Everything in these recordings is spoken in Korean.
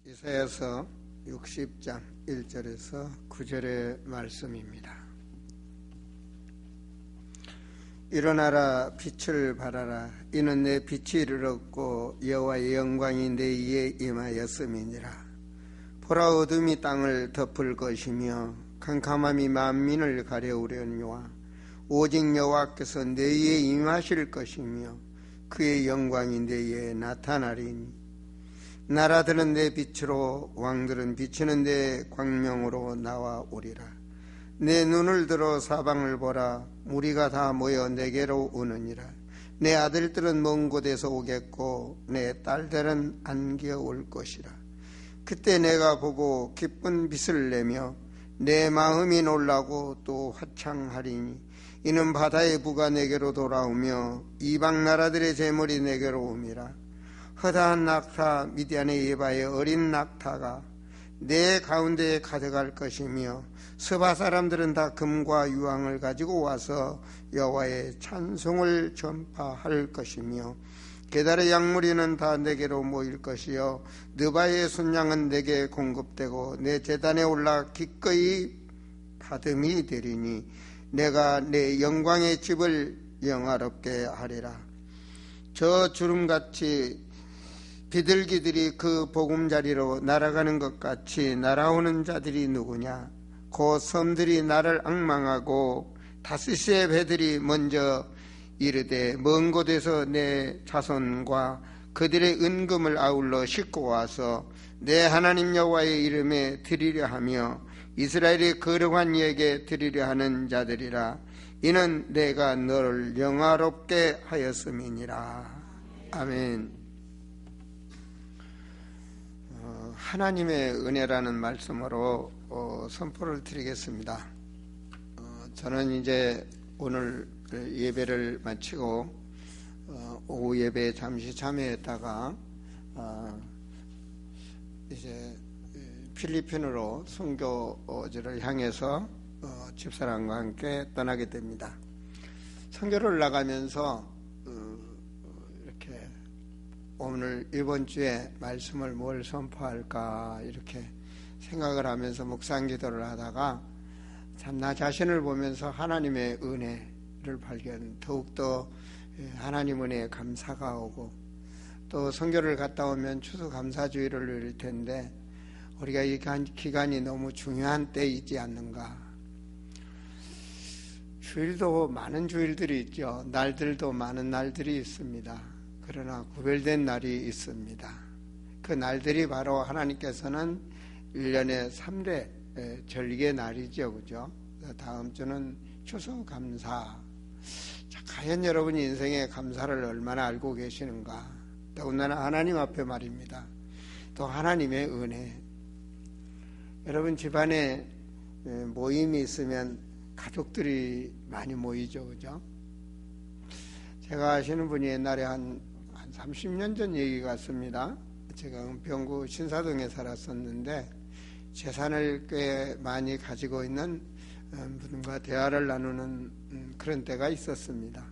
이사야서 60장 1절에서 9절의 말씀입니다. 일어나라, 빛을 발하라. 이는 내 빛이 이르렀고 여호와의 영광이 내 위에 임하였음이니라. 보라, 어둠이 땅을 덮을 것이며 캄캄함이 만민을 가려우려니와 오직 여호와께서 내 위에 임하실 것이며 그의 영광이 내 위에 나타나리니 나라들은 내 빛으로, 왕들은 비치는 내 광명으로 나와오리라. 내 눈을 들어 사방을 보라. 무리가 다 모여 내게로 오느니라. 내 아들들은 먼 곳에서 오겠고 내 딸들은 안겨 올 것이라. 그때 내가 보고 기쁜 빛을 내며 내 마음이 놀라고 또 화창하리니 이는 바다의 부가 내게로 돌아오며 이방 나라들의 재물이 내게로 옴이라. 허다한 낙타, 미디안의 예바의 어린 낙타가 내 가운데에 가져갈 것이며 서바 사람들은 다 금과 유황을 가지고 와서 여호와의 찬송을 전파할 것이며 게달의 양무리는 다 내게로 모일 것이요 느바의 순양은 내게 공급되고 내 제단에 올라 기꺼이 받음이 되리니 내가 내 영광의 집을 영화롭게 하리라. 저 주름같이 비둘기들이 그 보금자리로 날아가는 것 같이 날아오는 자들이 누구냐? 곧 섬들이 나를 앙망하고 다시스의 배들이 먼저 이르되 먼 곳에서 내 자손과 그들의 은금을 아울러 싣고 와서 내 하나님 여호와의 이름에 드리려 하며 이스라엘의 거룩한 이에게 드리려 하는 자들이라. 이는 내가 너를 영화롭게 하였음이니라. 아멘. 하나님의 은혜라는 말씀으로 선포를 드리겠습니다. 저는 이제 오늘 예배를 마치고 오후 예배에 잠시 참여했다가 이제 필리핀으로 선교지를 향해서 집사람과 함께 떠나게 됩니다. 선교를 나가면서 이렇게 오늘 이번 주에 말씀을 뭘 선포할까 이렇게 생각을 하면서 묵상 기도를 하다가 참 나 자신을 보면서 하나님의 은혜를 발견, 더욱더 하나님 은혜에 감사가 오고 또 선교를 갔다 오면 추수감사주의를 누릴 텐데 우리가 이 기간이 너무 중요한 때이지 않는가. 주일도 많은 주일들이 있죠. 날들도 많은 날들이 있습니다. 그러나 구별된 날이 있습니다. 그 날들이 바로 하나님께서는 1년에 3대 절기의 날이죠. 그죠? 다음 주는 추수감사. 자, 과연 여러분이 인생의 감사를 얼마나 알고 계시는가? 더군다나 하나님 앞에 말입니다. 또 하나님의 은혜. 여러분 집안에 모임이 있으면 가족들이 많이 모이죠. 그죠? 제가 아시는 분이 옛날에 한 30년 전 얘기 같습니다. 제가 은평구 신사동에 살았었는데 재산을 꽤 많이 가지고 있는 분과 대화를 나누는 그런 때가 있었습니다.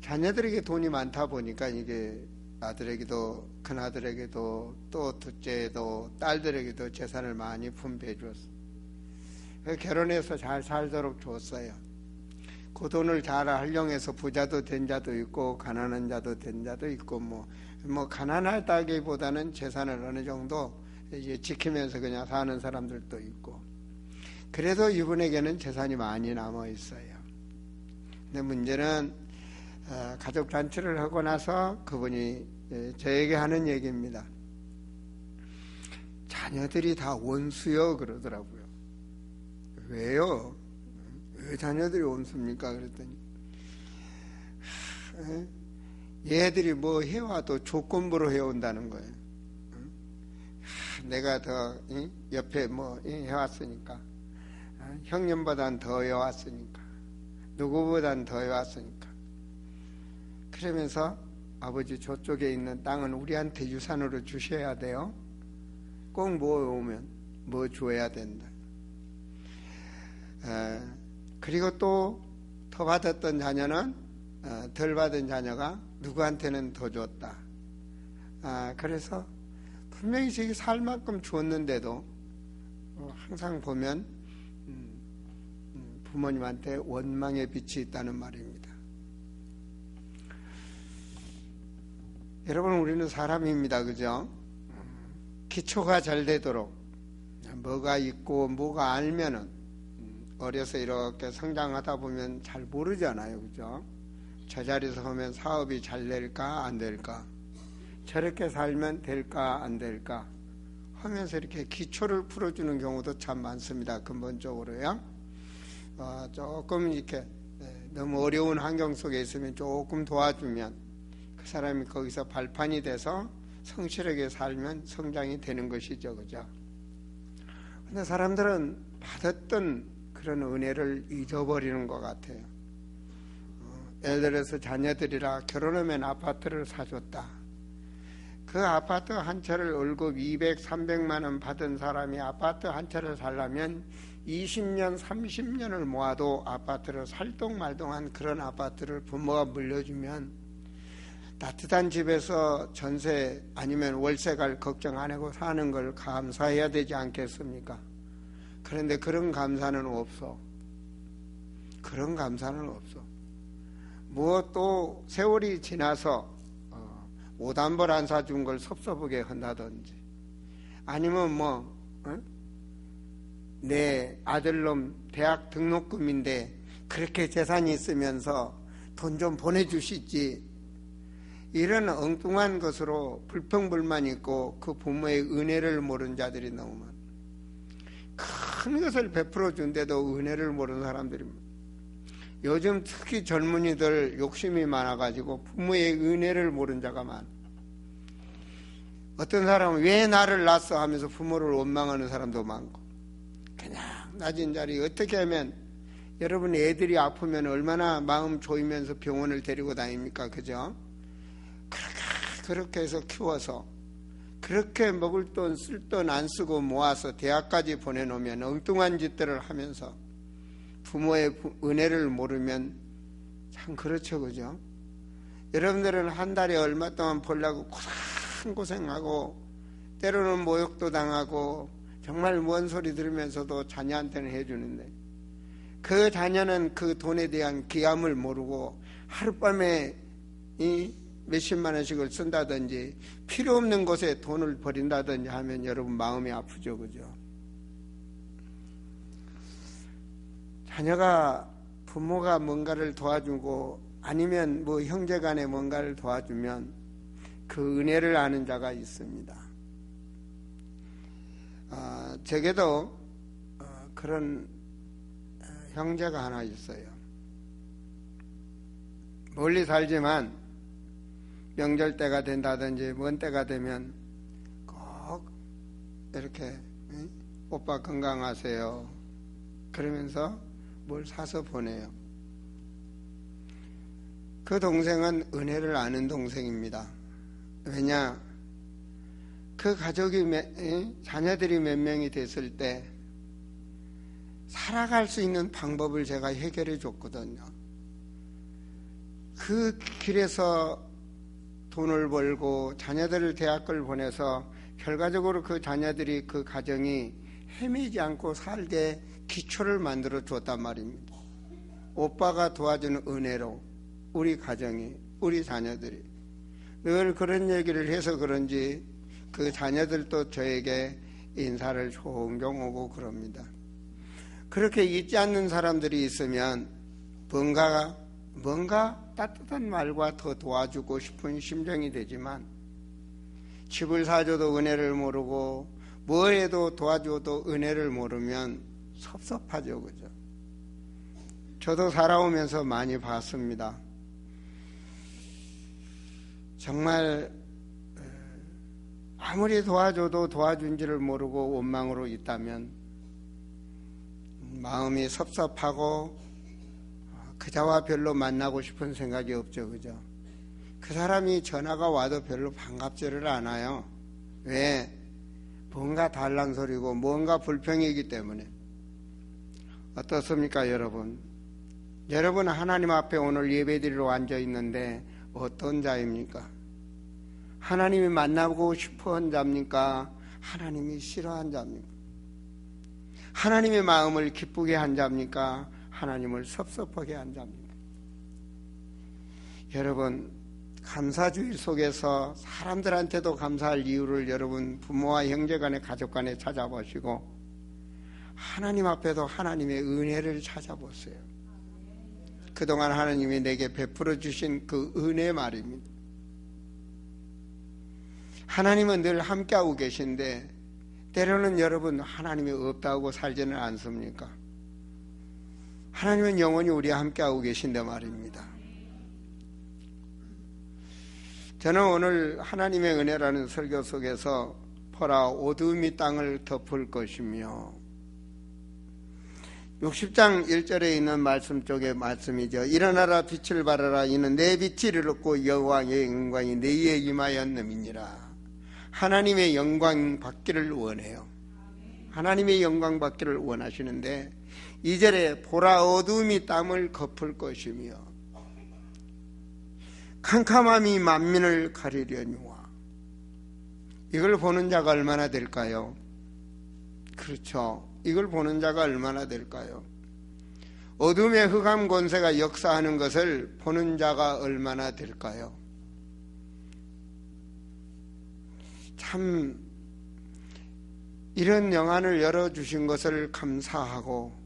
자녀들에게 돈이 많다 보니까 이게 아들에게도, 큰아들에게도, 또 둘째에도, 딸들에게도 재산을 많이 분배해 주었어요. 결혼해서 잘 살도록 줬어요. 그 돈을 잘 활용해서 부자도 된 자도 있고 가난한 자도 된 자도 있고 뭐 가난하다기보다는 재산을 어느 정도 이제 지키면서 그냥 사는 사람들도 있고, 그래도 이분에게는 재산이 많이 남아 있어요. 근데 문제는 가족 잔치를 하고 나서 그분이 저에게 하는 얘기입니다. 자녀들이 다 원수요 그러더라고요. 왜요? 왜 자녀들이 원수입니까? 그랬더니 얘들이 뭐 해와도 조건부로 해온다는 거예요. 내가 더 옆에 뭐 해왔으니까, 형님보단 더 해왔으니까, 누구보단 더 해왔으니까. 그러면서 아버지 저쪽에 있는 땅은 우리한테 유산으로 주셔야 돼요. 꼭 모여오면 뭐 줘야 된다. 그리고 또 더 받았던 자녀는 덜 받은 자녀가 누구한테는 더 줬다. 그래서 분명히 저기 살 만큼 주었는데도 항상 보면 부모님한테 원망의 빛이 있다는 말입니다. 여러분, 우리는 사람입니다. 그죠? 기초가 잘 되도록 뭐가 있고 뭐가 알면은 어려서 이렇게 성장하다 보면 잘 모르잖아요. 그죠? 저 자리에서 하면 사업이 잘 될까 안 될까, 저렇게 살면 될까 안 될까 하면서 이렇게 기초를 풀어주는 경우도 참 많습니다. 근본적으로요. 조금 이렇게 너무 어려운 환경 속에 있으면 조금 도와주면 그 사람이 거기서 발판이 돼서 성실하게 살면 성장이 되는 것이죠. 그죠? 근데 사람들은 받았던 그런 은혜를 잊어버리는 것 같아요. 예를 들어서 자녀들이라 결혼하면 아파트를 사줬다. 그 아파트 한 채를 월급 200, 300만 원 받은 사람이 아파트 한 채를 살려면 20년, 30년을 모아도 아파트를 살동말동한 그런 아파트를 부모가 물려주면 따뜻한 집에서 전세 아니면 월세 갈 걱정 안 하고 사는 걸 감사해야 되지 않겠습니까? 그런데 그런 감사는 없어. 그런 감사는 없어. 뭐 또 세월이 지나서 오단벌 안 사준 걸 섭섭하게 한다든지, 아니면 내 아들놈 대학 등록금인데 그렇게 재산이 있으면서 돈 좀 보내주시지, 이런 엉뚱한 것으로 불평불만 있고 그 부모의 은혜를 모르는 자들이 너무 많아. 큰 것을 베풀어 준데도 은혜를 모르는 사람들이 많아. 요즘 특히 젊은이들 욕심이 많아가지고 부모의 은혜를 모르는 자가 많아. 어떤 사람은 왜 나를 낳았어 하면서 부모를 원망하는 사람도 많고, 그냥 낮은 자리 어떻게 하면, 여러분 애들이 아프면 얼마나 마음 조이면서 병원을 데리고 다닙니까? 그죠? 그렇게 해서 키워서 그렇게 먹을 돈 쓸 돈 안 쓰고 모아서 대학까지 보내놓으면 엉뚱한 짓들을 하면서 부모의 은혜를 모르면 참 그렇죠. 그죠? 여러분들은 한 달에 얼마 동안 벌려고 고생하고 때로는 모욕도 당하고 정말 먼 소리 들으면서도 자녀한테는 해주는데, 그 자녀는 그 돈에 대한 귀함을 모르고 하룻밤에 몇십만 원씩을 쓴다든지 필요 없는 곳에 돈을 버린다든지 하면 여러분 마음이 아프죠. 그죠? 자녀가 부모가 뭔가를 도와주고 아니면 뭐 형제간에 뭔가를 도와주면 그 은혜를 아는 자가 있습니다. 제게도 그런 형제가 하나 있어요. 멀리 살지만 명절 때가 된다든지 먼 때가 되면 꼭 이렇게 오빠 건강하세요 그러면서 뭘 사서 보내요. 그 동생은 은혜를 아는 동생입니다. 왜냐? 그 가족이 자녀들이 몇 명이 됐을 때 살아갈 수 있는 방법을 제가 해결해 줬거든요. 그 길에서 돈을 벌고 자녀들을 대학을 보내서 결과적으로 그 자녀들이 그 가정이 헤매지 않고 살게 기초를 만들어 줬단 말입니다. 오빠가 도와주는 은혜로 우리 가정이, 우리 자녀들이 늘 그런 얘기를 해서 그런지 그 자녀들도 저에게 인사를 종종 오고 그럽니다. 그렇게 잊지 않는 사람들이 있으면 뭔가 따뜻한 말과 더 도와주고 싶은 심정이 되지만, 집을 사줘도 은혜를 모르고 뭐 해도 도와줘도 은혜를 모르면 섭섭하죠. 그죠? 저도 살아오면서 많이 봤습니다. 정말 아무리 도와줘도 도와준지를 모르고 원망으로 있다면 마음이 섭섭하고 그자와 별로 만나고 싶은 생각이 없죠. 그죠? 그 사람이 전화가 와도 별로 반갑지를 않아요. 왜? 뭔가 달란 소리고 뭔가 불평이기 때문에. 어떻습니까, 여러분? 여러분 하나님 앞에 오늘 예배드리러 앉아 있는데 어떤 자입니까? 하나님이 만나고 싶어 한 자입니까? 하나님이 싫어한 자입니까? 하나님의 마음을 기쁘게 한 자입니까? 하나님을 섭섭하게 한 자입니까? 여러분, 감사주의 속에서 사람들한테도 감사할 이유를 여러분 부모와 형제간에 가족간에 찾아보시고 하나님 앞에도 하나님의 은혜를 찾아보세요. 그동안 하나님이 내게 베풀어 주신 그 은혜 말입니다. 하나님은 늘 함께하고 계신데 때로는 여러분 하나님이 없다고 살지는 않습니까? 하나님은 영원히 우리와 함께하고 계신데 말입니다. 저는 오늘 하나님의 은혜라는 설교 속에서 보라 어둠이 땅을 덮을 것이며 60장 1절에 있는 말씀 쪽의 말씀이죠. 일어나라 빛을 발하라 이는 내 빛이 이르렀고 여호와의 영광이 내 위에 임하였음이니라. 하나님의 영광 받기를 원해요. 하나님의 영광 받기를 원하시는데 2절에 보라 어둠이 땅을 덮을 것이며 캄캄함이 만민을 가리려니와. 이걸 보는 자가 얼마나 될까요? 그렇죠. 이걸 보는 자가 얼마나 될까요? 어둠의 흑암 권세가 역사하는 것을 보는 자가 얼마나 될까요? 참 이런 영안을 열어주신 것을 감사하고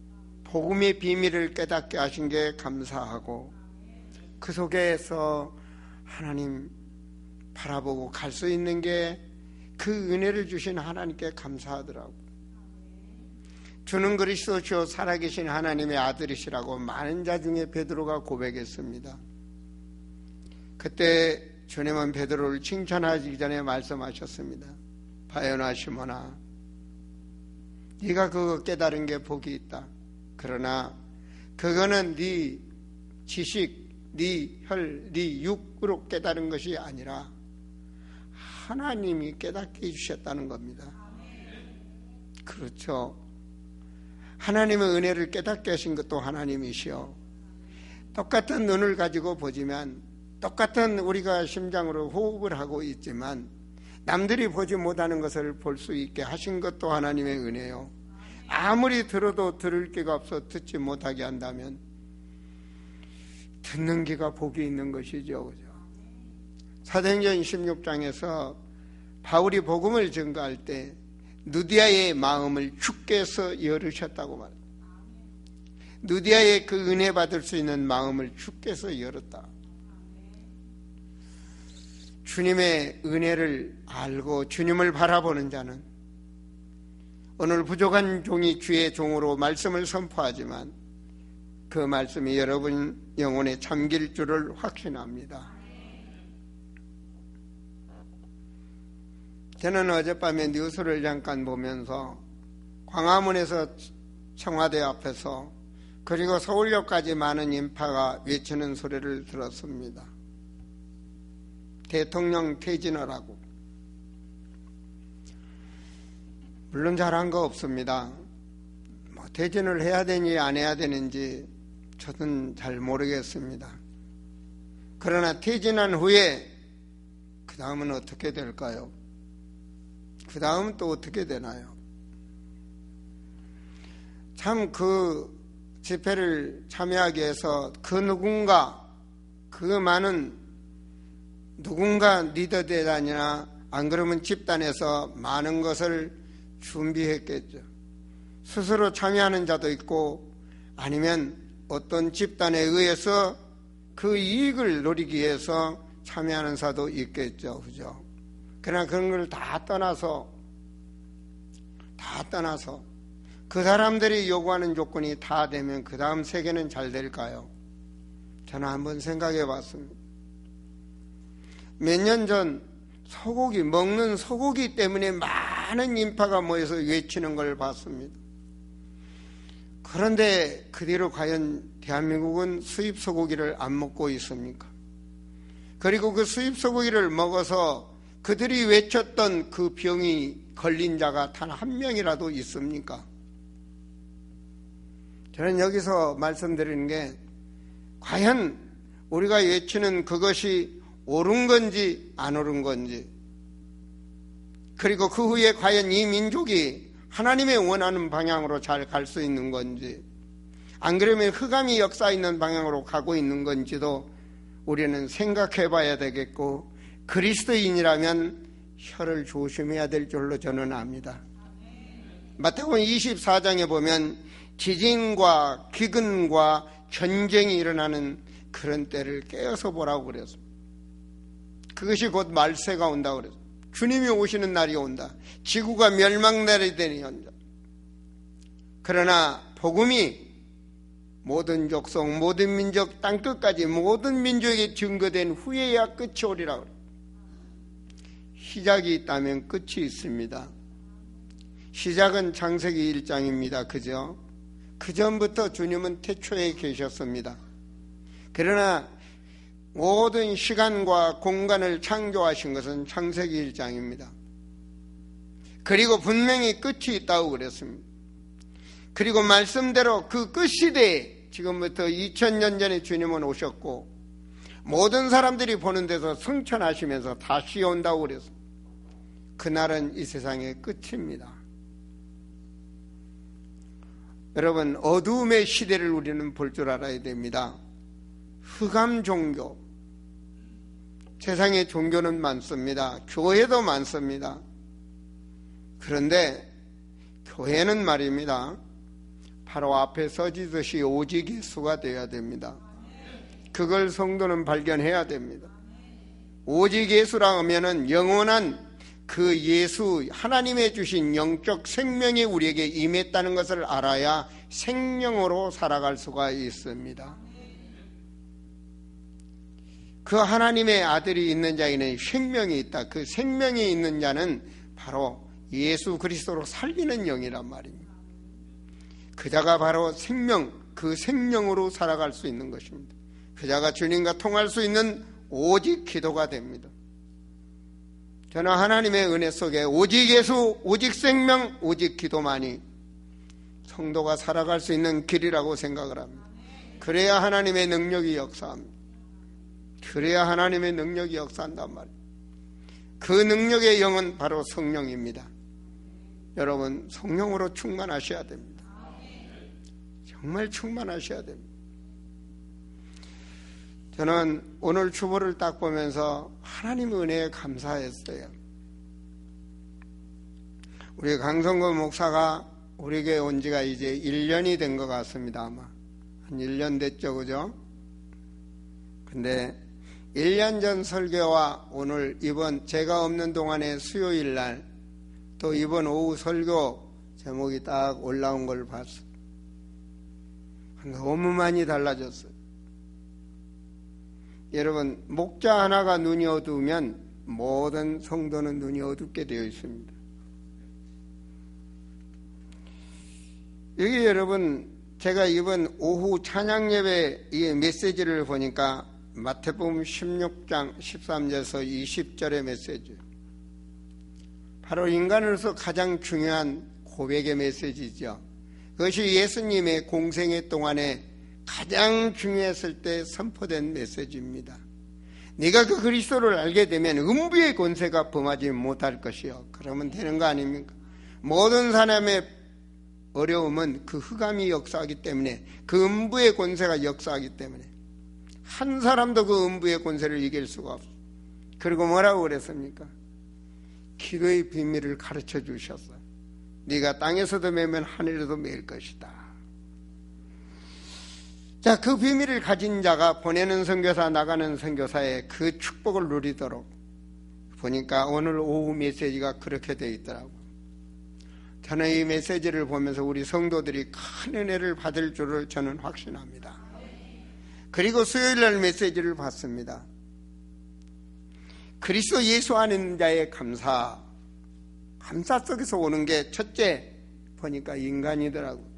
복음의 비밀을 깨닫게 하신 게 감사하고 그 속에서 하나님 바라보고 갈 수 있는 게 그 은혜를 주신 하나님께 감사하더라고요. 주는 그리스도시요 살아계신 하나님의 아들이시라고 많은 자 중에 베드로가 고백했습니다. 그때 주님은 베드로를 칭찬하기 전에 말씀하셨습니다. 바요나 시몬아, 네가 그거 깨달은 게 복이 있다. 그러나 그거는 네 지식, 네 혈, 네 육으로 깨달은 것이 아니라 하나님이 깨닫게 해주셨다는 겁니다. 그렇죠. 하나님의 은혜를 깨닫게 하신 것도 하나님이시요. 똑같은 눈을 가지고 보지만 똑같은 우리가 심장으로 호흡을 하고 있지만 남들이 보지 못하는 것을 볼 수 있게 하신 것도 하나님의 은혜요. 아무리 들어도 들을 귀가 없어 듣지 못하게 한다면 듣는 귀가 복이 있는 것이죠. 그죠? 사도행전 16장에서 바울이 복음을 증거할 때 누디아의 마음을 주께서 열으셨다고 말합니다. 누디아의 그 은혜 받을 수 있는 마음을 주께서 열었다. 주님의 은혜를 알고 주님을 바라보는 자는 오늘 부족한 종이 주의 종으로 말씀을 선포하지만 그 말씀이 여러분 영혼에 잠길 줄을 확신합니다. 저는 어젯밤에 뉴스를 잠깐 보면서 광화문에서 청와대 앞에서 그리고 서울역까지 많은 인파가 외치는 소리를 들었습니다. 대통령 퇴진하라고. 물론 잘한 거 없습니다. 퇴진을 해야 되니 안 해야 되는지 저는 잘 모르겠습니다. 그러나 퇴진한 후에 그 다음은 어떻게 될까요? 그 다음은 또 어떻게 되나요? 참 그 집회를 참여하기 위해서 그 누군가, 그 많은 누군가 리더대단이나 안 그러면 집단에서 많은 것을 준비했겠죠. 스스로 참여하는 자도 있고 아니면 어떤 집단에 의해서 그 이익을 노리기 위해서 참여하는 자도 있겠죠. 그죠? 그러나 그런 걸 다 떠나서 그 사람들이 요구하는 조건이 다 되면 그 다음 세계는 잘 될까요? 저는 한번 생각해 봤습니다. 몇 년 전 먹는 소고기 때문에 많은 인파가 모여서 외치는 걸 봤습니다. 그런데 그 뒤로 과연 대한민국은 수입 소고기를 안 먹고 있습니까? 그리고 그 수입 소고기를 먹어서 그들이 외쳤던 그 병이 걸린 자가 단 한 명이라도 있습니까? 저는 여기서 말씀드리는 게 과연 우리가 외치는 그것이 옳은 건지 안 옳은 건지, 그리고 그 후에 과연 이 민족이 하나님의 원하는 방향으로 잘 갈 수 있는 건지, 안 그러면 흑암이 역사 있는 방향으로 가고 있는 건지도 우리는 생각해 봐야 되겠고, 그리스도인이라면 혀를 조심해야 될 줄로 저는 압니다. 마태복음 24장에 보면 지진과 기근과 전쟁이 일어나는 그런 때를 깨어서 보라고 그랬습니다. 그것이 곧 말세가 온다고 그랬습니다. 주님이 오시는 날이 온다. 지구가 멸망날이 되니 온다. 그러나 복음이 모든 족속, 모든 민족, 땅끝까지 모든 민족에게 증거된 후에야 끝이 오리라 그래요. 시작이 있다면 끝이 있습니다. 시작은 창세기 1장입니다. 그죠? 그 전부터 주님은 태초에 계셨습니다. 그러나 모든 시간과 공간을 창조하신 것은 창세기 1장입니다. 그리고 분명히 끝이 있다고 그랬습니다. 그리고 말씀대로 그 끝 시대에 지금부터 2000년 전에 주님은 오셨고 모든 사람들이 보는 데서 승천하시면서 다시 온다고 그랬습니다. 그날은 이 세상의 끝입니다. 여러분, 어두움의 시대를 우리는 볼 줄 알아야 됩니다. 흑암 종교, 세상에 종교는 많습니다. 교회도 많습니다. 그런데 교회는 말입니다, 바로 앞에 써지듯이 오직 예수가 되어야 됩니다. 그걸 성도는 발견해야 됩니다. 오직 예수라 하면은 영원한 그 예수, 하나님의 주신 영적 생명이 우리에게 임했다는 것을 알아야 생명으로 살아갈 수가 있습니다. 그 하나님의 아들이 있는 자에는 생명이 있다. 그 생명이 있는 자는 바로 예수 그리스도로 살리는 영이란 말입니다. 그 자가 바로 생명, 그 생명으로 살아갈 수 있는 것입니다. 그 자가 주님과 통할 수 있는 오직 기도가 됩니다. 저는 하나님의 은혜 속에 오직 예수, 오직 생명, 오직 기도만이 성도가 살아갈 수 있는 길이라고 생각을 합니다. 그래야 하나님의 능력이 역사합니다. 그래야 하나님의 능력이 역사한단 말이에요. 그 능력의 영은 바로 성령입니다. 여러분, 성령으로 충만하셔야 됩니다. 정말 충만하셔야 됩니다. 저는 오늘 주보를 딱 보면서 하나님의 은혜에 감사했어요. 우리 강성근 목사가 우리에게 온 지가 이제 1년이 된 것 같습니다. 아마 한 1년 됐죠, 그죠? 근데 1년 전 설교와 오늘 이번 제가 없는 동안의 수요일 날 또 이번 오후 설교 제목이 딱 올라온 걸 봤어요. 너무 많이 달라졌어요. 여러분, 목자 하나가 눈이 어두우면 모든 성도는 눈이 어둡게 되어 있습니다. 여기 여러분, 제가 이번 오후 찬양 예배 이 메시지를 보니까 마태복음 16장 13절에서 20절의 메시지, 바로 인간으로서 가장 중요한 고백의 메시지죠. 그것이 예수님의 공생애 동안에 가장 중요했을 때 선포된 메시지입니다. 네가 그 그리스도를 알게 되면 음부의 권세가 범하지 못할 것이요. 그러면 되는 거 아닙니까? 모든 사람의 어려움은 그 흑암이 역사하기 때문에, 그 음부의 권세가 역사하기 때문에 한 사람도 그 음부의 권세를 이길 수가 없어요. 그리고 뭐라고 그랬습니까? 기도의 비밀을 가르쳐 주셨어요. 네가 땅에서도 매면 하늘에도 매일 것이다. 자, 그 비밀을 가진 자가 보내는 선교사, 나가는 선교사의 그 축복을 누리도록, 보니까 오늘 오후 메시지가 그렇게 되어 있더라고요. 저는 이 메시지를 보면서 우리 성도들이 큰 은혜를 받을 줄을 저는 확신합니다. 그리고 수요일날 메시지를 봤습니다. 그리스도 예수 안에 있는 자의 감사 속에서 오는 게 첫째 보니까 인간이더라고요.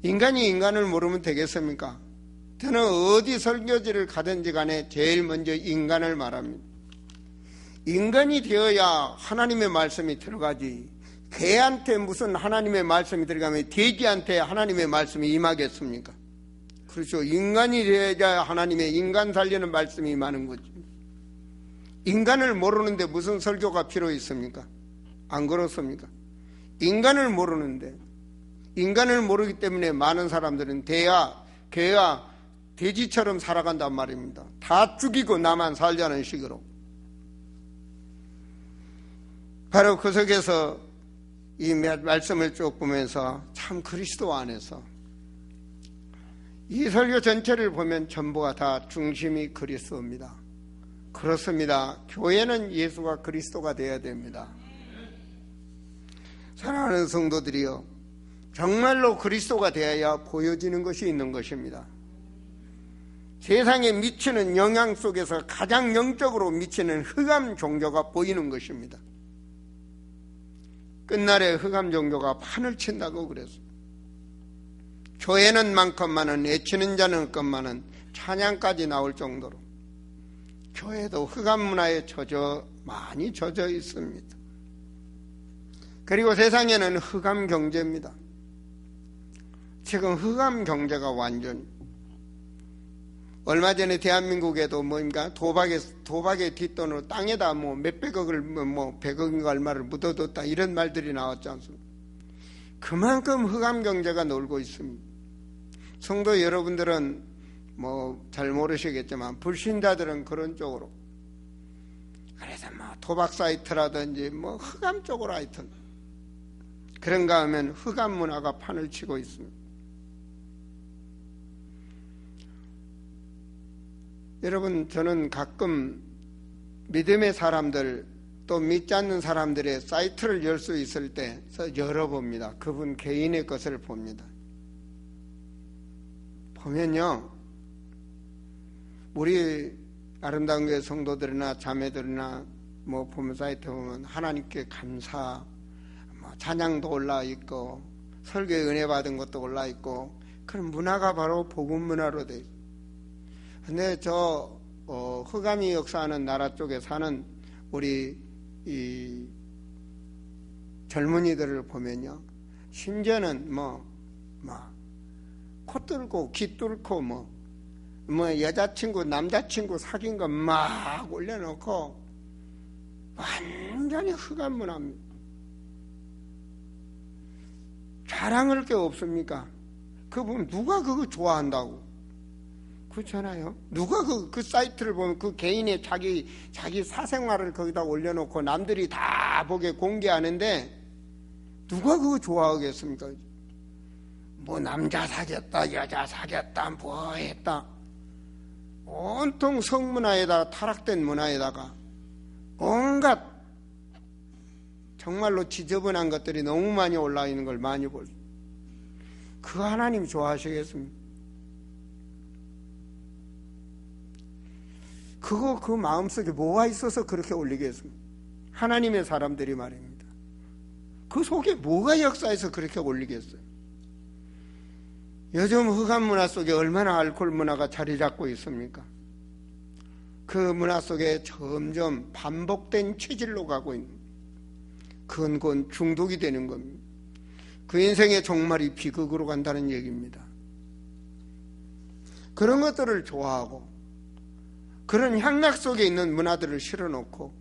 인간이 인간을 모르면 되겠습니까? 저는 어디 설교지를 가든지 간에 제일 먼저 인간을 말합니다. 인간이 되어야 하나님의 말씀이 들어가지. 개한테 무슨 하나님의 말씀이 들어가면 돼지한테 하나님의 말씀이 임하겠습니까? 그렇죠. 인간이 되어야 하나님의 인간 살리는 말씀이 임하는 거죠. 인간을 모르는데 무슨 설교가 필요 있습니까? 안 그렇습니까? 인간을 모르는데, 인간을 모르기 때문에 많은 사람들은 개야 돼지처럼 살아간단 말입니다. 다 죽이고 나만 살자는 식으로. 바로 그 속에서 이 말씀을 쭉 보면서 참 그리스도 안에서 이 설교 전체를 보면 전부가 다 중심이 그리스도입니다. 그렇습니다. 교회는 예수가 그리스도가 되어야 됩니다. 사랑하는 성도들이여, 정말로 그리스도가 되어야 보여지는 것이 있는 것입니다. 세상에 미치는 영향 속에서 가장 영적으로 미치는 흑암 종교가 보이는 것입니다. 끝날에 흑암 종교가 판을 친다고 그랬어요. 교회는 많건만은 애치는 자는 없건만은 찬양까지 나올 정도로 교회도 흑암 문화에 많이 젖어 있습니다. 그리고 세상에는 흑암 경제입니다. 지금 흑암 경제가 완전히, 얼마 전에 대한민국에도 뭔가 도박의 뒷돈으로 땅에다 몇백억을 100억인가 얼마를 묻어뒀다, 이런 말들이 나왔지 않습니까? 그만큼 흑암 경제가 놀고 있습니다. 성도 여러분들은 잘 모르시겠지만 불신자들은 그런 쪽으로, 그래서 도박 사이트라든지 흑암 쪽으로 하여튼 그런가 하면 흑암 문화가 판을 치고 있습니다. 여러분, 저는 가끔 믿음의 사람들 또 믿지 않는 사람들의 사이트를 열 수 있을 때 열어봅니다. 그분 개인의 것을 봅니다. 보면요, 우리 아름다운 교회 성도들이나 자매들이나 보면 사이트 보면 하나님께 감사, 찬양도 올라 있고 설교에 은혜 받은 것도 올라 있고, 그런 문화가 바로 복음 문화로 돼 있어요. 근데 흑암이 역사하는 나라 쪽에 사는 우리 이 젊은이들을 보면요, 심지어는 코 뚫고 귀 뚫고 여자친구 남자친구 사귄 거 막 올려놓고 완전히 흑암 문화입니다. 자랑할 게 없습니까? 그거 보면 누가 그거 좋아한다고? 그렇잖아요. 누가 그 사이트를 보면 그 개인의 자기 사생활을 거기다 올려놓고 남들이 다 보게 공개하는데 누가 그거 좋아하겠습니까? 남자 사귀었다, 여자 사귀었다, 했다. 온통 성문화에다가 타락된 문화에다가 온갖 정말로 지저분한 것들이 너무 많이 올라와 있는 걸 많이 볼. 그거 하나님 좋아하시겠습니까? 그거 그 마음속에 뭐가 있어서 그렇게 올리겠습니까? 하나님의 사람들이 말입니다. 그 속에 뭐가 역사해서 그렇게 올리겠어요? 요즘 흑암 문화 속에 얼마나 알코올 문화가 자리 잡고 있습니까? 그 문화 속에 점점 반복된 체질로 가고 있는, 그건 중독이 되는 겁니다. 그 인생의 종말이 비극으로 간다는 얘기입니다. 그런 것들을 좋아하고 그런 향락 속에 있는 문화들을 실어놓고,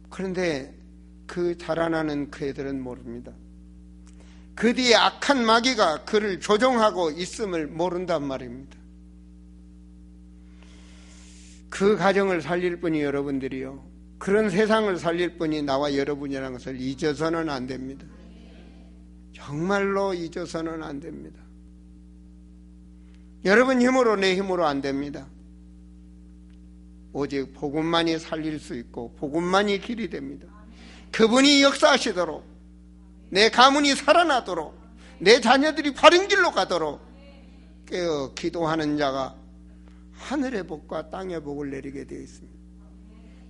그런데 그 자라나는 그 애들은 모릅니다. 그 뒤에 악한 마귀가 그를 조종하고 있음을 모른단 말입니다. 그 가정을 살릴 분이 여러분들이요, 그런 세상을 살릴 분이 나와 여러분이라는 것을 잊어서는 안 됩니다. 정말로 잊어서는 안 됩니다. 여러분 힘으로, 내 힘으로 안 됩니다. 오직 복음만이 살릴 수 있고 복음만이 길이 됩니다. 그분이 역사하시도록, 내 가문이 살아나도록, 내 자녀들이 바른 길로 가도록 깨어 기도하는 자가 하늘의 복과 땅의 복을 내리게 되어 있습니다.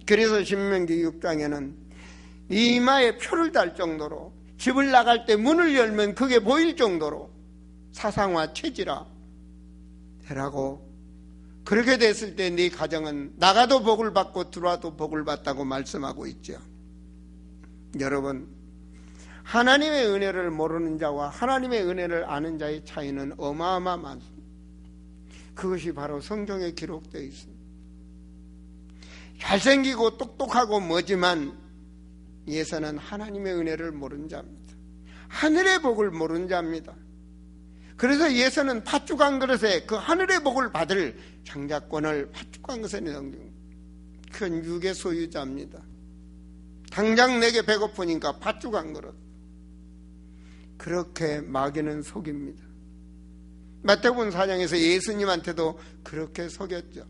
그래서 신명기 6장에는 네 이마에 표를 달 정도로, 집을 나갈 때 문을 열면 그게 보일 정도로 사상화 체질화 되라고, 그렇게 됐을 때 네 가정은 나가도 복을 받고 들어와도 복을 받다고 말씀하고 있죠. 여러분, 하나님의 은혜를 모르는 자와 하나님의 은혜를 아는 자의 차이는 어마어마합니다. 그것이 바로 성경에 기록되어 있습니다. 잘생기고 똑똑하고 뭐지만 예서는 하나님의 은혜를 모르는 자입니다. 하늘의 복을 모르는 자입니다. 그래서 예서는 팥죽한 그릇에 그 하늘의 복을 받을 장자권을 팥죽한 것에 넘기고 큰 육의 소유자입니다. 당장 내게 배고프니까 팥죽한 그릇. 그렇게 마귀는 속입니다. 마태복음 4장에서 예수님한테도 그렇게 속였죠.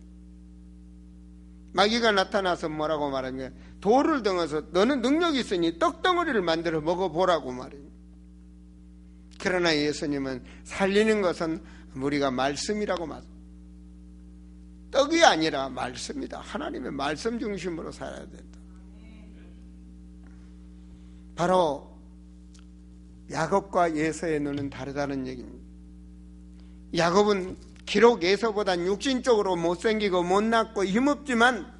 마귀가 나타나서 뭐라고 말하냐면 돌을 등어서 너는 능력이 있으니 떡덩어리를 만들어 먹어보라고 말입니다. 그러나 예수님은 살리는 것은 우리가 말씀이라고 말합니다. 떡이 아니라 말씀이다. 하나님의 말씀 중심으로 살아야 된다. 바로 야곱과 예서의 눈은 다르다는 얘기입니다. 야곱은 기록 예서보다 육신적으로 못생기고 못났고 힘없지만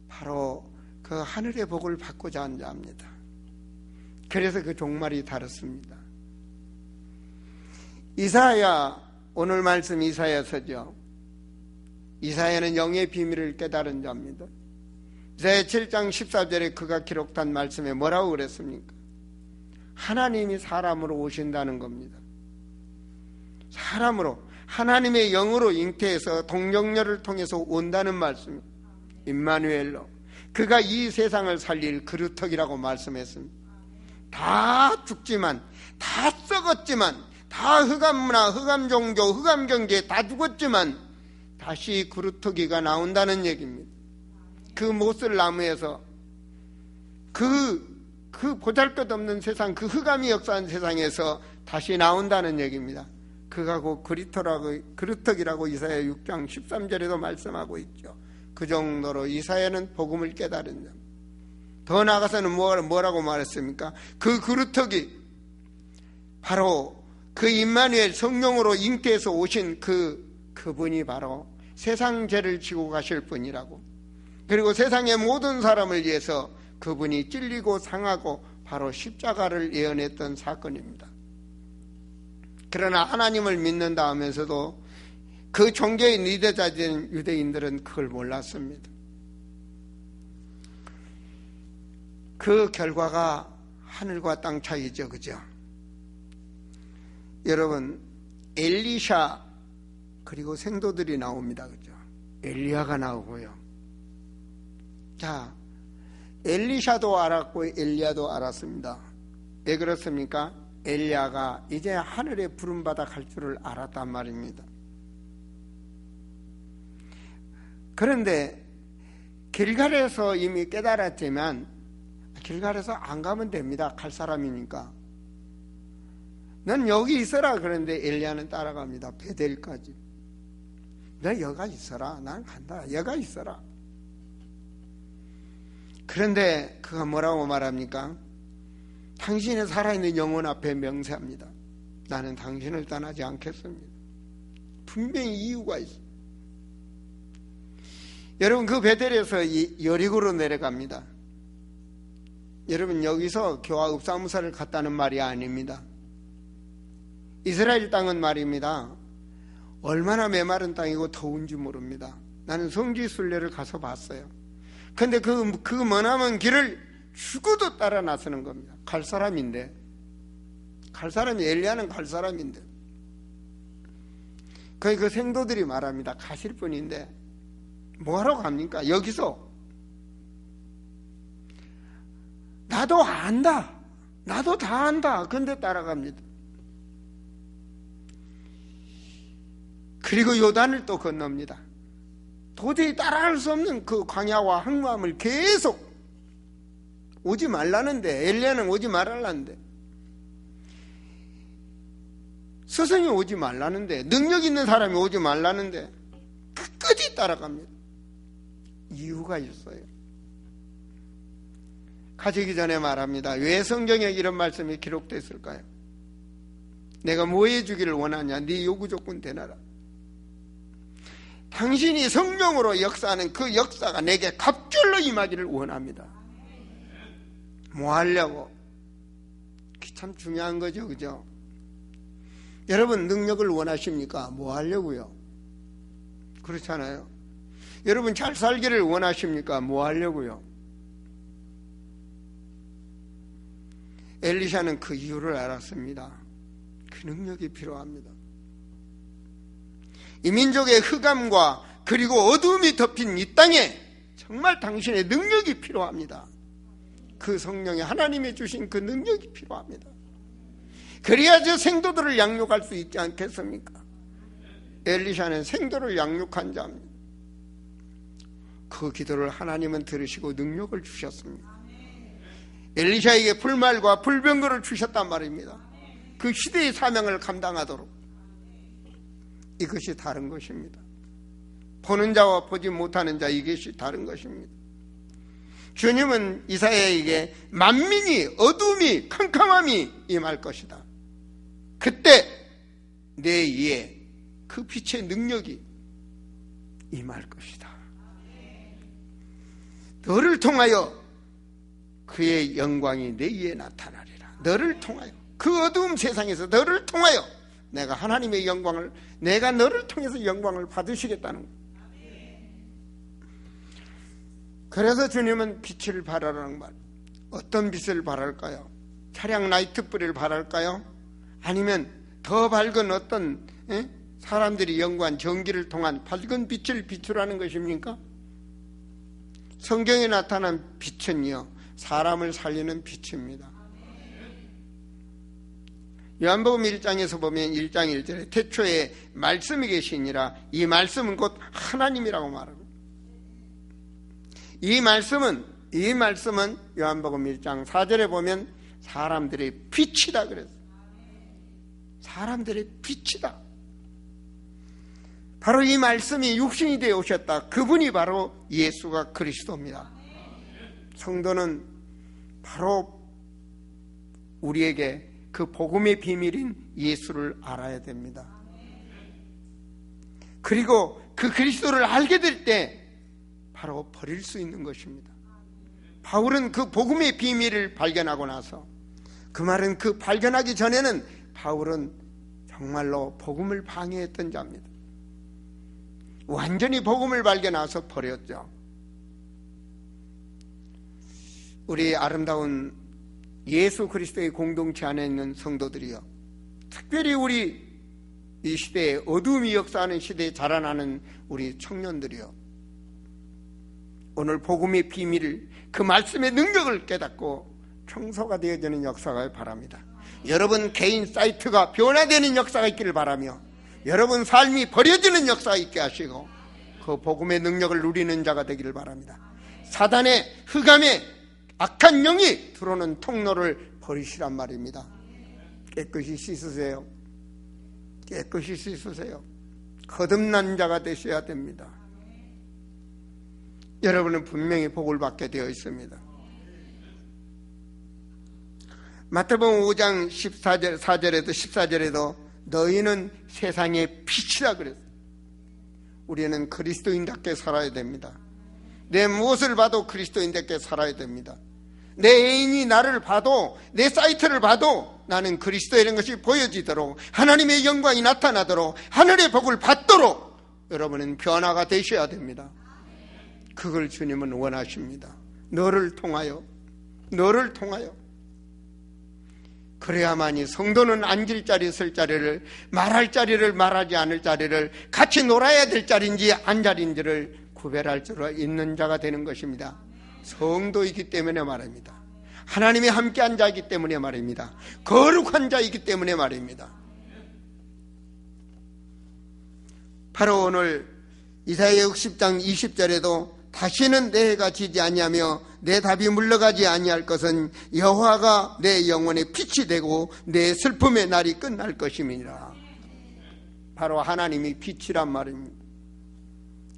바로 그 하늘의 복을 받고자 한 자입니다. 그래서 그 종말이 다릅니다. 이사야, 오늘 말씀 이사야서죠. 이사야는 영의 비밀을 깨달은 자입니다. 이사야 7장 14절에 그가 기록한 말씀에 뭐라고 그랬습니까? 하나님이 사람으로 오신다는 겁니다. 사람으로, 하나님의 영으로 잉태해서 동정녀를 통해서 온다는 말씀입니다. 임마누엘로, 그가 이 세상을 살릴 그루터기라고 말씀했습니다. 다 죽지만, 다 썩었지만, 다 흑암문화, 흑암종교, 흑암경제 다 죽었지만 다시 그루터기가 나온다는 얘기입니다. 그 못쓸 나무에서 그 보잘것없는 세상, 그 흑암이 역사한 세상에서 다시 나온다는 얘기입니다. 그가 곧 그루터기라고 이사야 6장 13절에도 말씀하고 있죠. 그 정도로 이사야는 복음을 깨달은 자. 더 나아가서는 뭐라고 말했습니까? 그 그루터기, 바로 그 임마누엘 성령으로 잉태해서 오신 그분이 바로 세상 죄를 지고 가실 분이라고. 그리고 세상의 모든 사람을 위해서 그분이 찔리고 상하고 바로 십자가를 예언했던 사건입니다. 그러나 하나님을 믿는다 하면서도 그 종교의 리더자인 유대인들은 그걸 몰랐습니다. 그 결과가 하늘과 땅 차이죠, 그죠? 여러분, 엘리샤 그리고 생도들이 나옵니다, 그죠? 엘리야가 나오고요. 자, 엘리샤도 알았고 엘리야도 알았습니다. 왜 그렇습니까? 엘리야가 이제 하늘에 부름받아 갈 줄을 알았단 말입니다. 그런데 길갈에서 이미 깨달았지만 길갈에서 안 가면 됩니다. 갈 사람이니까. 넌 여기 있어라. 그런데 엘리야는 따라갑니다. 베델까지. 너 여기 있어라. 난 간다. 여기 있어라. 그런데 그가 뭐라고 말합니까? 당신의 살아있는 영혼 앞에 명세합니다. 나는 당신을 떠나지 않겠습니다. 분명히 이유가 있습니다. 여러분, 그 베델에서 여리고로 내려갑니다. 여러분, 여기서 교화 읍사무사를 갔다는 말이 아닙니다. 이스라엘 땅은 말입니다. 얼마나 메마른 땅이고 더운지 모릅니다. 나는 성지순례를 가서 봤어요. 근데 그 머나먼 길을 죽어도 따라 나서는 겁니다. 갈 사람인데. 갈 사람이, 엘리야는 갈 사람인데. 그 생도들이 말합니다. 가실 분인데 뭐하러 갑니까? 여기서 나도 안다. 나도 다 안다. 근데 따라갑니다. 그리고 요단을 또 건넙니다. 도저히 따라갈 수 없는 그 광야와 황무함을 계속 오지 말라는데, 엘리야는 오지 말라는데, 스승이 오지 말라는데, 능력 있는 사람이 오지 말라는데 끝까지 따라갑니다. 이유가 있어요. 가시기 전에 말합니다. 왜 성경에 이런 말씀이 기록됐을까요? 내가 뭐 해주기를 원하냐? 네 요구 조건 대나라. 당신이 성령으로 역사하는 그 역사가 내게 갑절로 임하기를 원합니다. 뭐 하려고? 그게 참 중요한 거죠, 그죠? 여러분, 능력을 원하십니까? 뭐 하려고요? 그렇잖아요. 여러분 잘 살기를 원하십니까? 뭐 하려고요? 엘리샤는 그 이유를 알았습니다. 그 능력이 필요합니다. 이 민족의 흑암과 그리고 어두움이 덮인 이 땅에 정말 당신의 능력이 필요합니다. 그 성령이 하나님이 주신 그 능력이 필요합니다. 그래야 저 생도들을 양육할 수 있지 않겠습니까? 엘리샤는 생도를 양육한 자입니다. 그 기도를 하나님은 들으시고 능력을 주셨습니다. 엘리샤에게 불말과 불병거를 주셨단 말입니다. 그 시대의 사명을 감당하도록. 이것이 다른 것입니다. 보는 자와 보지 못하는 자, 이것이 다른 것입니다. 주님은 이사야에게 만민이 어둠이 캄캄함이 임할 것이다. 그때 내 위에 그 빛의 능력이 임할 것이다. 너를 통하여 그의 영광이 내 위에 나타나리라. 너를 통하여, 그 어두운 세상에서 너를 통하여 내가 하나님의 영광을, 내가 너를 통해서 영광을 받으시겠다는 거예요. 그래서 주님은 빛을 발하라는 말. 어떤 빛을 발할까요? 차량 라이트 불을 발할까요? 아니면 더 밝은 어떤 사람들이 연구한 전기를 통한 밝은 빛을 비추라는 것입니까? 성경에 나타난 빛은요, 사람을 살리는 빛입니다. 요한복음 1장에서 보면 1장 1절에 태초에 말씀이 계시니라. 이 말씀은 곧 하나님이라고 말합니다. 이 말씀은 요한복음 1장 4절에 보면 사람들의 빛이다 그랬어요. 사람들의 빛이다. 바로 이 말씀이 육신이 되어 오셨다. 그분이 바로 예수가 그리스도입니다. 성도는 바로 우리에게 그 복음의 비밀인 예수를 알아야 됩니다. 그리고 그 그리스도를 알게 될 때 바로 버릴 수 있는 것입니다. 바울은 그 복음의 비밀을 발견하고 나서, 그 말은 그 발견하기 전에는 바울은 정말로 복음을 방해했던 자입니다. 완전히 복음을 발견해서 버렸죠. 우리 아름다운 예수 그리스도의 공동체 안에 있는 성도들이요, 특별히 우리 이 시대에 어둠이 역사하는 시대에 자라나는 우리 청년들이요, 오늘 복음의 비밀을, 그 말씀의 능력을 깨닫고 청소가 되어지는 역사가 바랍니다. 여러분 개인 사이트가 변화되는 역사가 있기를 바라며, 여러분 삶이 버려지는 역사가 있게 하시고 그 복음의 능력을 누리는 자가 되기를 바랍니다. 사단의 흑암에 악한 영이 들어오는 통로를 버리시란 말입니다. 깨끗이 씻으세요. 깨끗이 씻으세요. 거듭난 자가 되셔야 됩니다. 여러분은 분명히 복을 받게 되어 있습니다. 마태복음 5장 4절에도 14절에도 너희는 세상의 빛이라 그랬어요. 우리는 그리스도인답게 살아야 됩니다. 내 무엇을 봐도 그리스도인답게 살아야 됩니다. 내 애인이 나를 봐도, 내 사이트를 봐도 나는 그리스도라는 것이 보여지도록, 하나님의 영광이 나타나도록, 하늘의 복을 받도록 여러분은 변화가 되셔야 됩니다. 그걸 주님은 원하십니다. 너를 통하여. 그래야만이 성도는 앉을 자리, 설 자리를, 말할 자리를, 말하지 않을 자리를, 같이 놀아야 될 자리인지 안 자리인지를 구별할 줄 있는 자가 되는 것입니다. 성도이기 때문에 말입니다. 하나님이 함께한 자이기 때문에 말입니다. 거룩한 자이기 때문에 말입니다. 바로 오늘 이사야 60장 20절에도 다시는 내 해가 지지 아니하며 내 답이 물러가지 아니할 것은 여호와가 내 영혼의 빛이 되고 내 슬픔의 날이 끝날 것임이니라. 바로 하나님이 빛이란 말입니다.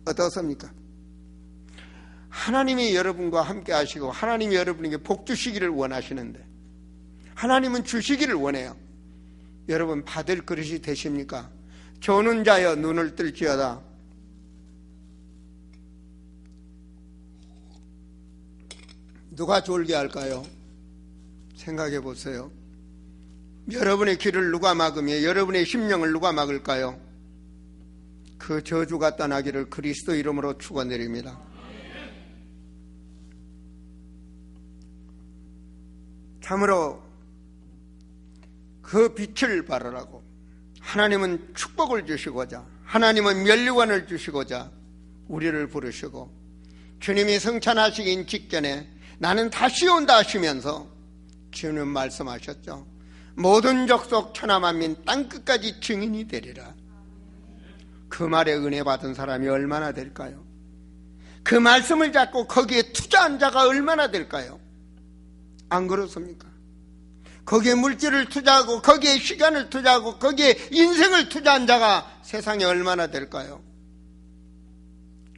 어떻습니까? 하나님이 여러분과 함께 하시고 하나님이 여러분에게 복 주시기를 원하시는데, 하나님은 주시기를 원해요. 여러분 받을 그릇이 되십니까? 조는 자여 눈을 뜰지어다. 누가 졸게 할까요? 생각해 보세요. 여러분의 귀를 누가 막으며 여러분의 심령을 누가 막을까요? 그 저주가 떠나기를 그리스도 이름으로 축원드립니다. 참으로 그 빛을 발하라고 하나님은 축복을 주시고자, 하나님은 면류관을 주시고자 우리를 부르시고, 주님이 성찬하시기 직전에 나는 다시 온다 하시면서 주님 말씀하셨죠. 모든 족속 천하만민 땅끝까지 증인이 되리라. 그 말에 은혜 받은 사람이 얼마나 될까요? 그 말씀을 잡고 거기에 투자한 자가 얼마나 될까요? 안 그렇습니까? 거기에 물질을 투자하고 거기에 시간을 투자하고 거기에 인생을 투자한 자가 세상에 얼마나 될까요?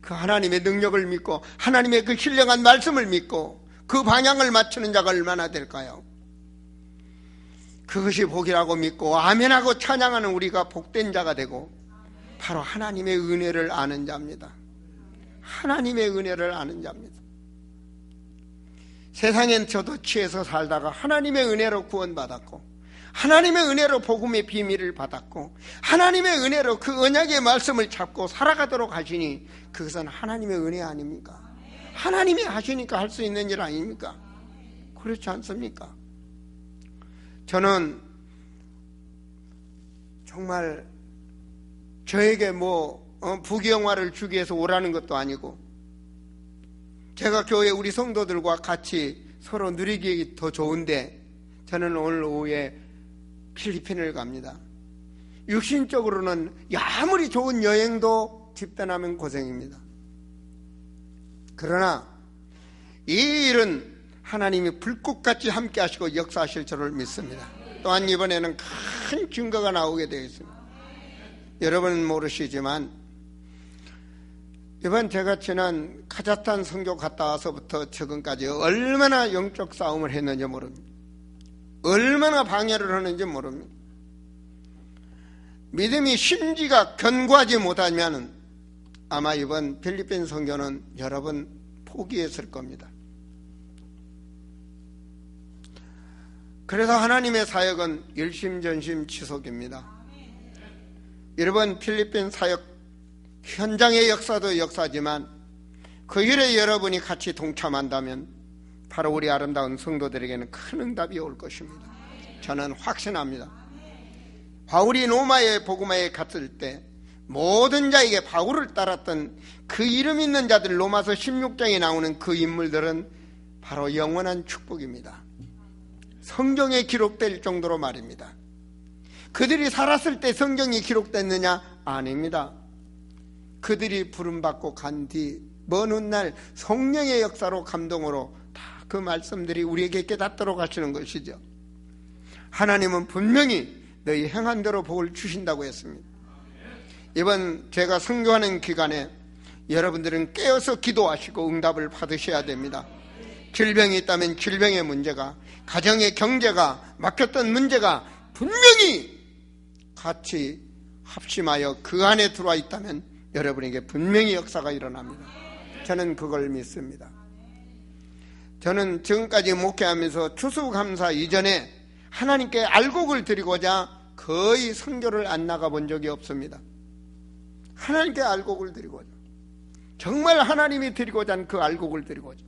그 하나님의 능력을 믿고 하나님의 그 신령한 말씀을 믿고 그 방향을 맞추는 자가 얼마나 될까요? 그것이 복이라고 믿고 아멘하고 찬양하는 우리가 복된 자가 되고, 바로 하나님의 은혜를 아는 자입니다. 하나님의 은혜를 아는 자입니다. 세상엔 저도 취해서 살다가 하나님의 은혜로 구원받았고, 하나님의 은혜로 복음의 비밀을 받았고, 하나님의 은혜로 그 언약의 말씀을 잡고 살아가도록 하시니 그것은 하나님의 은혜 아닙니까? 하나님이 하시니까 할 수 있는 일 아닙니까? 그렇지 않습니까? 저는 정말 저에게 부귀영화를 주기 위해서 오라는 것도 아니고, 제가 교회 우리 성도들과 같이 서로 누리기 더 좋은데, 저는 오늘 오후에 필리핀을 갑니다. 육신적으로는 아무리 좋은 여행도 집단하면 고생입니다. 그러나 이 일은 하나님이 불꽃같이 함께 하시고 역사하실 줄을 믿습니다. 또한 이번에는 큰 증거가 나오게 되어 있습니다. 여러분은 모르시지만 이번 제가 지난 카자흐스탄 선교 갔다 와서부터 지금까지 얼마나 영적 싸움을 했는지 모릅니다. 얼마나 방해를 하는지 모릅니다. 믿음이 심지가 견고하지 못하면 아마 이번 필리핀 선교는 여러분 포기했을 겁니다. 그래서 하나님의 사역은 일심전심치속입니다. 여러분, 필리핀 사역 현장의 역사도 역사지만 그 일에 여러분이 같이 동참한다면 바로 우리 아름다운 성도들에게는 큰 응답이 올 것입니다. 저는 확신합니다. 바울이 로마의 복음화에 갔을 때 모든 자에게 바울을 따랐던 그 이름 있는 자들, 로마서 16장에 나오는 그 인물들은 바로 영원한 축복입니다. 성경에 기록될 정도로 말입니다. 그들이 살았을 때 성경이 기록됐느냐? 아닙니다. 그들이 부름받고 간 뒤 먼 훗날 성령의 역사로 감동으로 다 그 말씀들이 우리에게 깨닫도록 하시는 것이죠. 하나님은 분명히 너희 행한 대로 복을 주신다고 했습니다. 이번 제가 선교하는 기간에 여러분들은 깨어서 기도하시고 응답을 받으셔야 됩니다. 질병이 있다면 질병의 문제가, 가정의 경제가 막혔던 문제가 분명히 같이 합심하여 그 안에 들어와 있다면 여러분에게 분명히 역사가 일어납니다. 저는 그걸 믿습니다. 저는 지금까지 목회하면서 추수감사 이전에 하나님께 알곡을 드리고자 거의 선교를 안 나가본 적이 없습니다. 하나님께 알곡을 드리고자, 정말 하나님이 드리고자 한 그 알곡을 드리고자.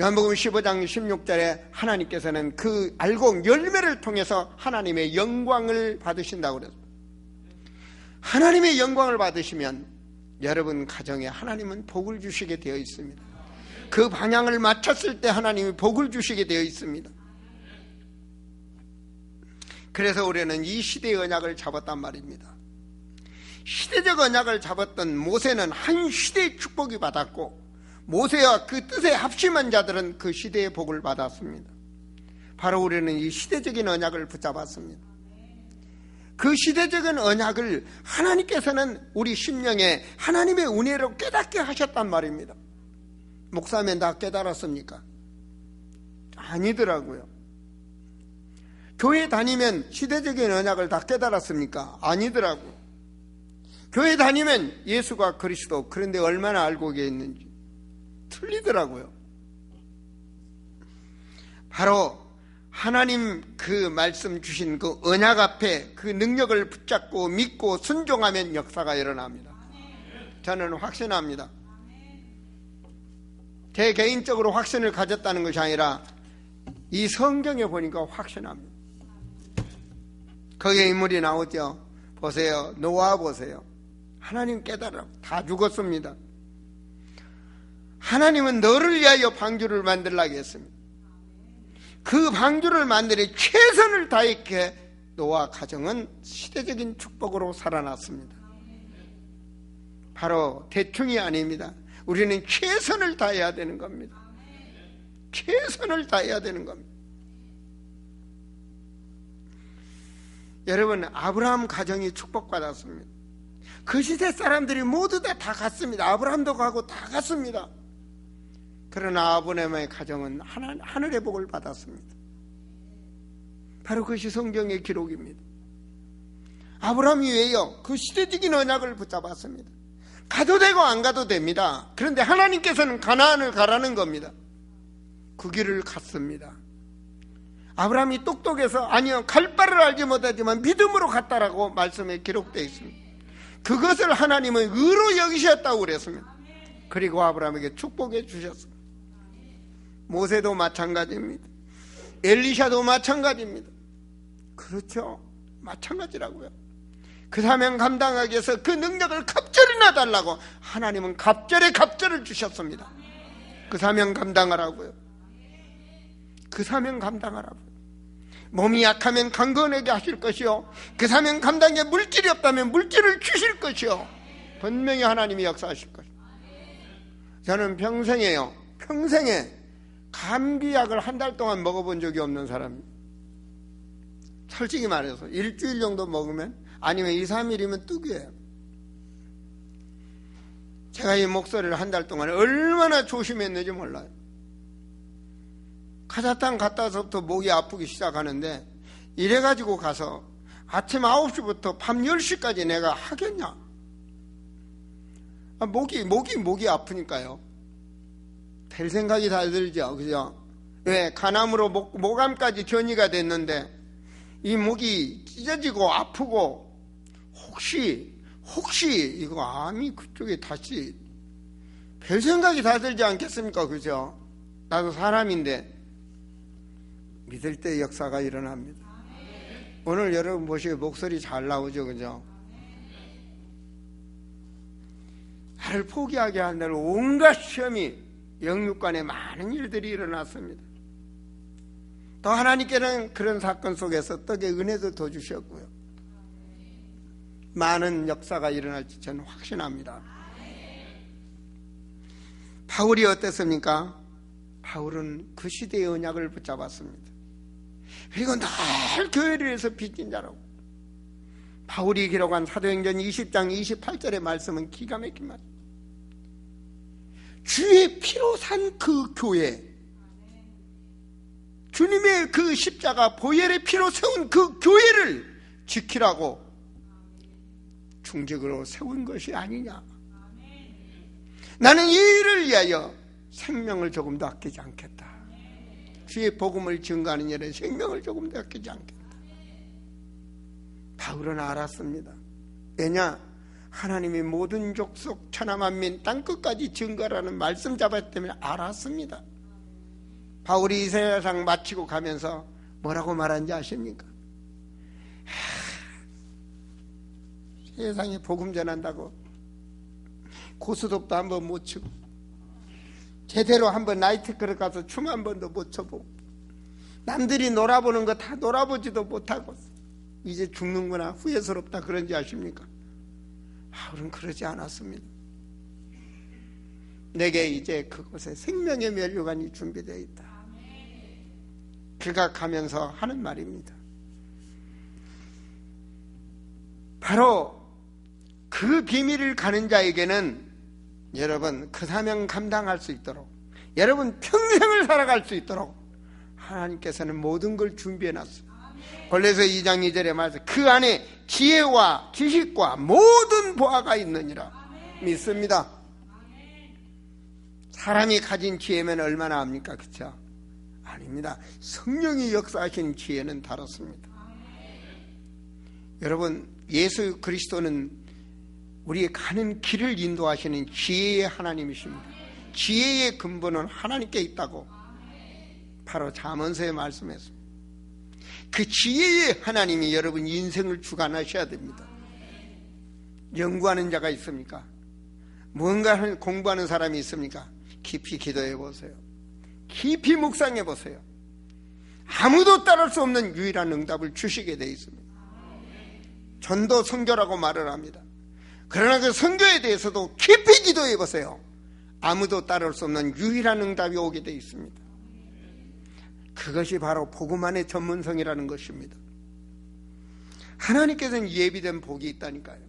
요한복음 15장 16절에 하나님께서는 그 알곡 열매를 통해서 하나님의 영광을 받으신다고 그랬습니다. 하나님의 영광을 받으시면 여러분 가정에 하나님은 복을 주시게 되어 있습니다. 그 방향을 맞췄을 때 하나님이 복을 주시게 되어 있습니다. 그래서 우리는 이 시대의 언약을 잡았단 말입니다. 시대적 언약을 잡았던 모세는 한 시대의 축복이 받았고, 모세와 그 뜻에 합심한 자들은 그 시대의 복을 받았습니다. 바로 우리는 이 시대적인 언약을 붙잡았습니다. 그 시대적인 언약을 하나님께서는 우리 심령에 하나님의 은혜로 깨닫게 하셨단 말입니다. 목사면 다 깨달았습니까? 아니더라고요. 교회 다니면 시대적인 언약을 다 깨달았습니까? 아니더라고요. 교회 다니면 예수가 그리스도, 그런데 얼마나 알고 계셨는지 틀리더라고요. 바로 하나님 그 말씀 주신 그 언약 앞에 그 능력을 붙잡고 믿고 순종하면 역사가 일어납니다. 저는 확신합니다. 제 개인적으로 확신을 가졌다는 것이 아니라 이 성경에 보니까 확신합니다. 거기에 인물이 나오죠. 보세요. 노아 보세요. 하나님 깨달아 다 죽었습니다. 하나님은 너를 위하여 방주를 만들라고 했습니다. 그 방주를 만들어 최선을 다했기에 노아 가정은 시대적인 축복으로 살아났습니다. 바로 대충이 아닙니다. 우리는 최선을 다해야 되는 겁니다. 최선을 다해야 되는 겁니다. 여러분, 아브라함 가정이 축복받았습니다. 그 시대 사람들이 모두 다 갔습니다. 아브라함도 가고 다 갔습니다. 그러나 아브라함의 가정은 하늘의 복을 받았습니다. 바로 그것이 성경의 기록입니다. 아브라함이 왜요? 그 시대적인 언약을 붙잡았습니다. 가도 되고 안 가도 됩니다. 그런데 하나님께서는 가나안을 가라는 겁니다. 그 길을 갔습니다. 아브라함이 똑똑해서 아니요, 갈 바를 알지 못하지만 믿음으로 갔다라고 말씀에 기록되어 있습니다. 그것을 하나님은 의로 여기셨다고 그랬습니다. 그리고 아브라함에게 축복해 주셨습니다. 모세도 마찬가지입니다. 엘리샤도 마찬가지입니다. 그렇죠, 마찬가지라고요. 그 사명 감당하기 위해서 그 능력을 갑절이나 달라고 하나님은 갑절에 갑절을 주셨습니다. 그 사명 감당하라고요. 그 사명 감당하라고요. 몸이 약하면 강건하게 하실 것이요, 그 사명 감당에 물질이 없다면 물질을 주실 것이요, 분명히 하나님이 역사하실 것이요. 저는 평생에 감기약을 한 달 동안 먹어본 적이 없는 사람입니다. 솔직히 말해서 일주일 정도 먹으면, 아니면 2, 3일이면 뚝이에요. 제가 이 목소리를 한 달 동안 얼마나 조심했는지 몰라요. 카자흐스탄 갔다 와서부터 목이 아프기 시작하는데, 이래가지고 가서 아침 9시부터 밤 10시까지 내가 하겠냐? 목이 아프니까요. 별 생각이 다 들죠. 그죠? 왜? 간암으로 모감까지 전이가 됐는데, 이 목이 찢어지고 아프고, 혹시 이거 암이 그쪽에 다시, 별 생각이 다 들지 않겠습니까? 그죠? 나도 사람인데, 믿을 때 역사가 일어납니다. 오늘 여러분 보시고 목소리 잘 나오죠, 그죠? 나를 포기하게 한다는 온갖 시험이, 영육간에 많은 일들이 일어났습니다. 또 하나님께는 그런 사건 속에서 떡의 은혜도 더 주셨고요. 많은 역사가 일어날지 저는 확신합니다. 바울이 어땠습니까? 바울은 그 시대의 언약을 붙잡았습니다. 그리고 늘 교회를 위해서 빚진 자라고. 바울이 기록한 사도행전 20장 28절의 말씀은 기가 막힌 말. 주의 피로 산 그 교회, 주님의 그 십자가 보혈의 피로 세운 그 교회를 지키라고 중직으로 세운 것이 아니냐. 나는 이 일을 위하여 생명을 조금도 아끼지 않겠다. 주의 복음을 증거하는 일에 생명을 조금도 아끼지 않겠다. 바울은 알았습니다. 왜냐? 하나님이 모든 족속 천하만민 땅끝까지 증거라는 말씀 잡았기 때문에 알았습니다. 바울이 이 세상 마치고 가면서 뭐라고 말한지 아십니까? 세상에 복음 전한다고 고스톱도 한번 못 치고, 제대로 한번 나이트클럽 가서 춤 한 번도 못 춰보고, 남들이 놀아보는 거 다 놀아보지도 못하고 이제 죽는구나, 후회스럽다, 그런지 아십니까? 바울은 그러지 않았습니다. 내게 이제 그곳에 생명의 면류관이 준비되어 있다. 그가 가면서 하는 말입니다. 바로 그 비밀을 가는 자에게는 여러분 그 사명 감당할 수 있도록, 여러분 평생을 살아갈 수 있도록 하나님께서는 모든 걸 준비해놨습니다. 골로새 2장 2절에 말해서 그 안에 지혜와 지식과 모든 보화가 있느니라 믿습니다. 사람이 가진 지혜면 얼마나 합니까? 그렇죠? 아닙니다. 성령이 역사하시는 지혜는 다릅니다. 여러분, 예수 그리스도는 우리의 가는 길을 인도하시는 지혜의 하나님이십니다. 지혜의 근본은 하나님께 있다고 바로 잠언서에 말씀했습니다. 그 지혜의 하나님이 여러분 인생을 주관하셔야 됩니다. 연구하는 자가 있습니까? 뭔가 공부하는 사람이 있습니까? 깊이 기도해 보세요. 깊이 묵상해 보세요. 아무도 따를 수 없는 유일한 응답을 주시게 되어 있습니다. 전도 선교라고 말을 합니다. 그러나 그 선교에 대해서도 깊이 기도해 보세요. 아무도 따를 수 없는 유일한 응답이 오게 되어 있습니다. 그것이 바로 복음만의 전문성이라는 것입니다. 하나님께서는 예비된 복이 있다니까요.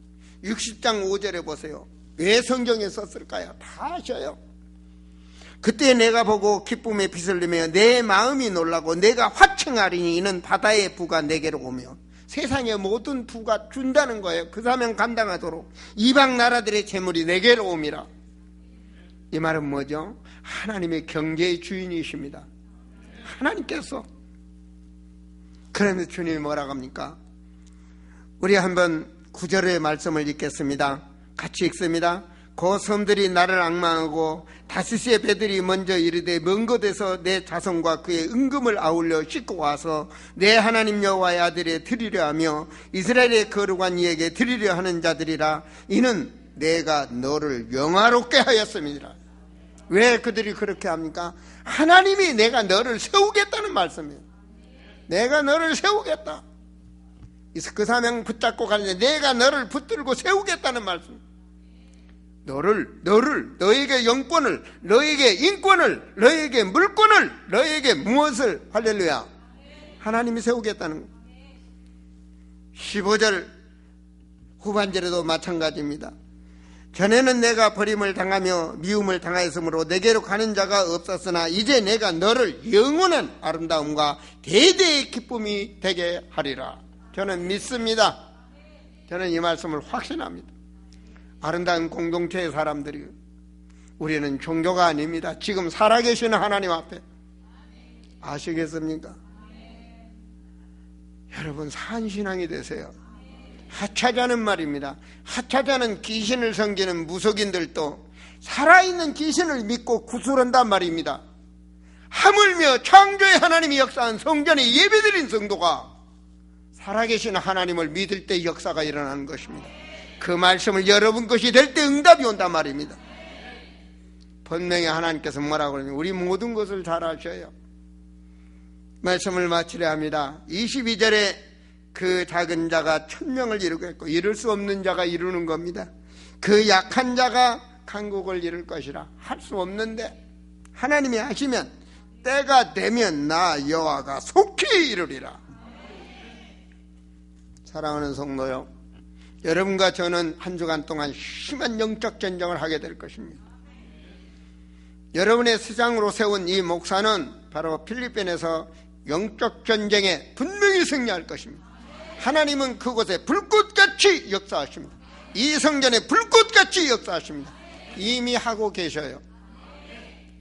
60장 5절에 보세요. 왜 성경에 썼을까요? 다 아셔요. 그때 내가 보고 기쁨의 빛을 내며 내 마음이 놀라고 내가 화청하리니 이는 바다의 부가 내게로 오며 세상의 모든 부가 준다는 거예요. 그 사명 감당하도록 이방 나라들의 재물이 내게로 옵니다. 이 말은 뭐죠? 하나님의 경제의 주인이십니다. 하나님께서. 그러면서 주님이 뭐라고 합니까? 우리 한번 9절의 말씀을 읽겠습니다. 같이 읽습니다. 그 섬들이 나를 앙망하고 다시스의 배들이 먼저 이르되 먼 곳에서 내 자손과 그의 은금을 아울러 싣고 와서 내 하나님 여호와의 아들에 드리려 하며 이스라엘의 거룩한 이에게 드리려 하는 자들이라. 이는 내가 너를 영화롭게 하였음이니라. 왜 그들이 그렇게 합니까? 하나님이 내가 너를 세우겠다는 말씀이에요. 내가 너를 세우겠다. 그 사명 붙잡고 가는데 내가 너를 붙들고 세우겠다는 말씀. 너에게 영권을, 너에게 인권을, 너에게 물권을, 너에게 무엇을, 할렐루야, 하나님이 세우겠다는 것. 15절 후반절에도 마찬가지입니다. 전에는 내가 버림을 당하며 미움을 당하였으므로 내게로 가는 자가 없었으나 이제 내가 너를 영원한 아름다움과 대대의 기쁨이 되게 하리라. 저는 믿습니다. 저는 이 말씀을 확신합니다. 아름다운 공동체의 사람들이, 우리는 종교가 아닙니다. 지금 살아계시는 하나님 앞에. 아시겠습니까? 여러분, 산신앙이 되세요. 하차자는 말입니다. 하차자는 귀신을 섬기는 무속인들도 살아있는 귀신을 믿고 구술한단 말입니다. 하물며 창조의 하나님이 역사한 성전에 예배드린 성도가 살아계신 하나님을 믿을 때 역사가 일어나는 것입니다. 그 말씀을 여러분 것이 될 때 응답이 온단 말입니다. 분명히 하나님께서 뭐라고 그러냐면 우리 모든 것을 잘 아셔요. 말씀을 마치려 합니다. 22절에 그 작은 자가 1000명을 이루겠고 이룰 수 없는 자가 이루는 겁니다. 그 약한 자가 강국을 이룰 것이라. 할 수 없는데 하나님이 하시면 때가 되면 나 여호와가 속히 이루리라. 사랑하는 성도요, 여러분과 저는 한 주간 동안 심한 영적 전쟁을 하게 될 것입니다. 여러분의 수장으로 세운 이 목사는 바로 필리핀에서 영적 전쟁에 분명히 승리할 것입니다. 하나님은 그곳에 불꽃같이 역사하십니다. 이 성전에 불꽃같이 역사하십니다. 이미 하고 계셔요.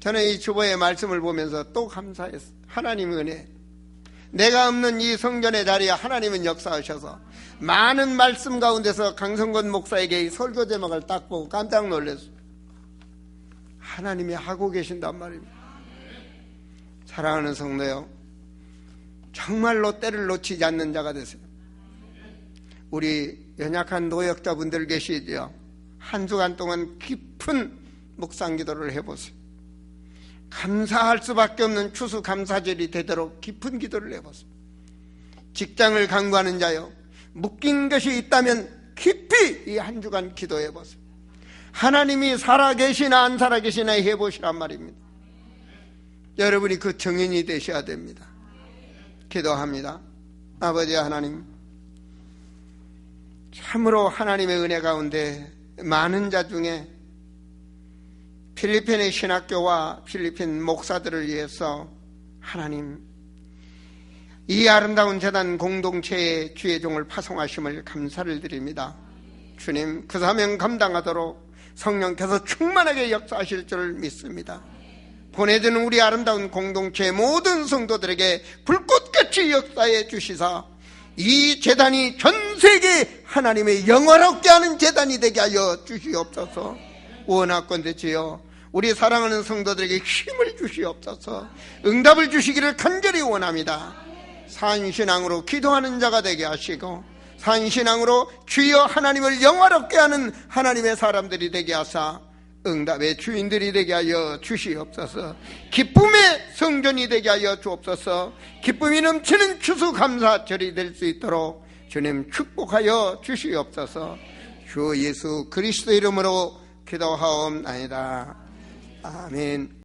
저는 이 주보의 말씀을 보면서 또 감사했어요. 하나님의 은혜. 내가 없는 이 성전의 자리에 하나님은 역사하셔서 많은 말씀 가운데서 강성건 목사에게 이 설교 제목을 딱 보고 깜짝 놀랐어요. 하나님이 하고 계신단 말입니다. 사랑하는 성도요, 정말로 때를 놓치지 않는 자가 되세요. 우리 연약한 노역자분들 계시죠? 한 주간 동안 깊은 묵상 기도를 해보세요. 감사할 수밖에 없는 추수감사절이 되도록 깊은 기도를 해보세요. 직장을 강구하는 자요, 묶인 것이 있다면 깊이 이 한 주간 기도해보세요. 하나님이 살아계시나 안 살아계시나 해보시란 말입니다. 여러분이 그 증인이 되셔야 됩니다. 기도합니다. 아버지 하나님, 참으로 하나님의 은혜 가운데 많은 자 중에 필리핀의 신학교와 필리핀 목사들을 위해서 하나님, 이 아름다운 재단 공동체의 주의 종을 파송하심을 감사를 드립니다. 주님, 그 사명 감당하도록 성령께서 충만하게 역사하실 줄 믿습니다. 보내주는 우리 아름다운 공동체 모든 성도들에게 불꽃같이 역사해 주시사 이 제단이 전 세계 하나님의 영화롭게 하는 제단이 되게 하여 주시옵소서. 원하건대 주여 우리 사랑하는 성도들에게 힘을 주시옵소서. 응답을 주시기를 간절히 원합니다. 산신앙으로 기도하는 자가 되게 하시고 산신앙으로 주여 하나님을 영화롭게 하는 하나님의 사람들이 되게 하사 응답의 주인들이 되게 하여 주시옵소서. 기쁨의 성전이 되게 하여 주옵소서. 기쁨이 넘치는 추수감사절이 될 수 있도록 주님 축복하여 주시옵소서. 주 예수 그리스도 이름으로 기도하옵나이다. 아멘.